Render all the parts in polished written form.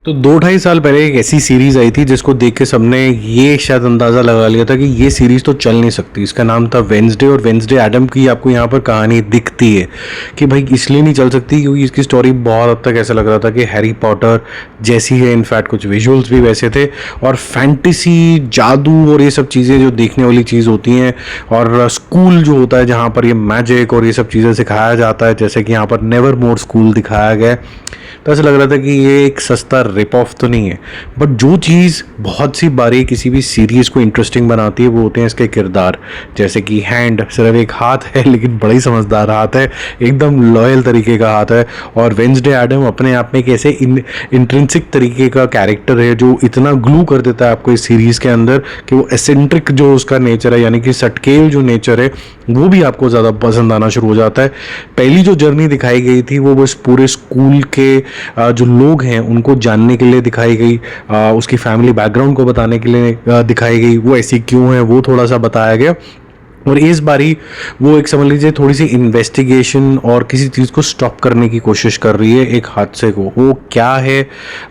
तो 2-2.5 साल पहले एक ऐसी सीरीज आई थी जिसको देख के सबने ये शायद अंदाज़ा लगा लिया था कि ये सीरीज़ तो चल नहीं सकती। इसका नाम था वेंसडे, और वेंसडे एडम की आपको यहाँ पर कहानी दिखती है कि भाई इसलिए नहीं चल सकती क्योंकि इसकी स्टोरी बहुत हद तक ऐसा लग रहा था कि हैरी पॉटर जैसी है। इनफैक्ट कुछ विजुअल्स भी वैसे थे, और फैंटेसी, जादू और ये सब चीज़ें जो देखने वाली चीज़ होती हैं, और स्कूल जो होता है जहाँ पर ये मैजिक और ये सब चीज़ें सिखाया जाता है, जैसे कि यहाँ पर नेवर मोर स्कूल दिखाया गया है। तो ऐसा लग रहा था कि ये एक सस्ता रिप ऑफ तो नहीं है, बट जो चीज़ बहुत सी बारी किसी भी सीरीज़ को इंटरेस्टिंग बनाती है वो होते हैं इसके किरदार। जैसे कि हैंड सिर्फ एक हाथ है लेकिन बड़ा ही समझदार हाथ है, एकदम लॉयल तरीके का हाथ है। और वेंसडे एडम अपने आप में एक ऐसे इंट्रिंसिक तरीके का कैरेक्टर है जो इतना ग्लू कर देता है आपको इस सीरीज़ के अंदर कि वो एसेंट्रिक जो उसका नेचर है, यानी कि सटकेल जो नेचर है, वो भी आपको ज़्यादा पसंद आना शुरू हो जाता है। पहली जो जर्नी दिखाई गई थी वो बस पूरे स्कूल के जो लोग हैं उनको जानने के लिए दिखाई गई, उसकी फैमिली बैकग्राउंड को बताने के लिए दिखाई गई, वो ऐसी क्यों है वो थोड़ा सा बताया गया। और इस बारी वो एक समझ लीजिए थोड़ी सी इन्वेस्टिगेशन और किसी चीज़ को स्टॉप करने की कोशिश कर रही है, एक हादसे को। वो क्या है,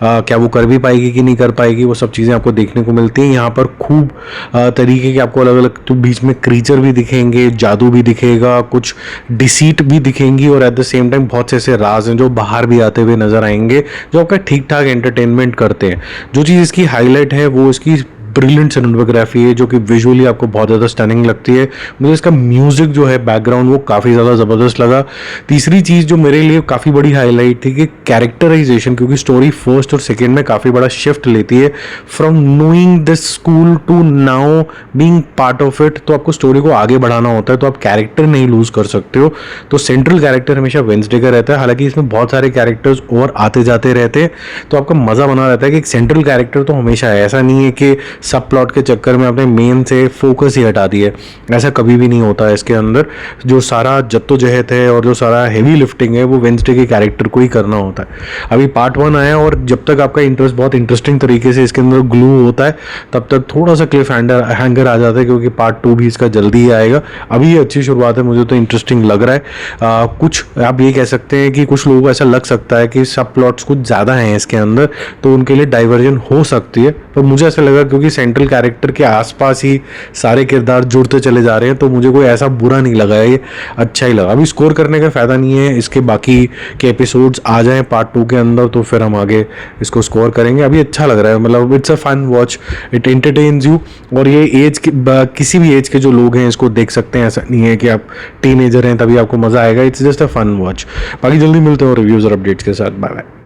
क्या वो कर भी पाएगी कि नहीं कर पाएगी, वो सब चीज़ें आपको देखने को मिलती हैं यहाँ पर। खूब तरीके के आपको अलग अलग तो बीच में क्रीचर भी दिखेंगे, जादू भी दिखेगा, कुछ डिसीट भी दिखेंगी, और एट द सेम टाइम बहुत से ऐसे राज हैं जो बाहर भी आते हुए नजर आएंगे जो आपका ठीक ठाक एंटरटेनमेंट करते हैं। जो चीज़ इसकी हाईलाइट है वो इसकी ब्रिलियंट सिनेमेटोग्राफी है जो कि विजुअली आपको बहुत ज़्यादा स्टनिंग लगती है। मुझे इसका म्यूज़िक जो है, बैकग्राउंड, वो काफ़ी ज़्यादा ज़बरदस्त लगा। तीसरी चीज़ जो मेरे लिए काफ़ी बड़ी हाईलाइट थी कि कैरेक्टराइजेशन, क्योंकि स्टोरी फर्स्ट और सेकेंड में काफ़ी बड़ा शिफ्ट लेती है from knowing this school to now being part of it. तो आपको स्टोरी को आगे बढ़ाना होता है तो आप कैरेक्टर नहीं लूज़ कर सकते हो। तो सेंट्रल कैरेक्टर हमेशा वेंसडे का रहता है, हालांकि इसमें बहुत सारे कैरेक्टर्स और आते जाते रहते हैं, तो आपका मज़ा बना रहता है कि एक सेंट्रल कैरेक्टर तो हमेशा है। ऐसा नहीं है कि सब प्लॉट के चक्कर में अपने मेन से फोकस ही हटा दिए, ऐसा कभी भी नहीं होता है। इसके अंदर जो सारा जद्दोजहद है और जो सारा हैवी लिफ्टिंग है वो वेंसडे के कैरेक्टर को ही करना होता है। अभी पार्ट 1 आया, और जब तक आपका इंटरेस्ट बहुत इंटरेस्टिंग तरीके से इसके अंदर ग्लू होता है तब तक थोड़ा सा क्लिफ हैंगर आ जाता है, क्योंकि पार्ट 2 भी इसका जल्दी ही आएगा। अभी ये अच्छी शुरुआत है, मुझे तो इंटरेस्टिंग लग रहा है। कुछ आप ये कह सकते हैं कि कुछ लोगों को ऐसा लग सकता है कि सब प्लॉट्स कुछ ज़्यादा हैं इसके अंदर, तो उनके लिए डाइवर्जन हो सकती है, पर मुझे ऐसा लगा क्योंकि सेंट्रल कैरेक्टर के आसपास ही सारे किरदार जुड़ते चले जा रहे हैं तो मुझे कोई ऐसा बुरा नहीं लगा, ये अच्छा ही लगा। अभी स्कोर करने का फ़ायदा नहीं है, इसके बाकी के एपिसोड्स आ जाएं पार्ट 2 के अंदर तो फिर हम आगे इसको स्कोर करेंगे। अभी अच्छा लग रहा है, मतलब it's a fun watch, it entertains you, और ये एज के किसी भी एज के जो लोग हैं इसको देख सकते हैं। ऐसा नहीं है कि आप टीनेजर हैं तभी आपको मज़ा आएगा, it's just a fun watch. बाकी जल्दी मिलते हैं रिव्यूज़ और अपडेट्स के साथ। Bye bye.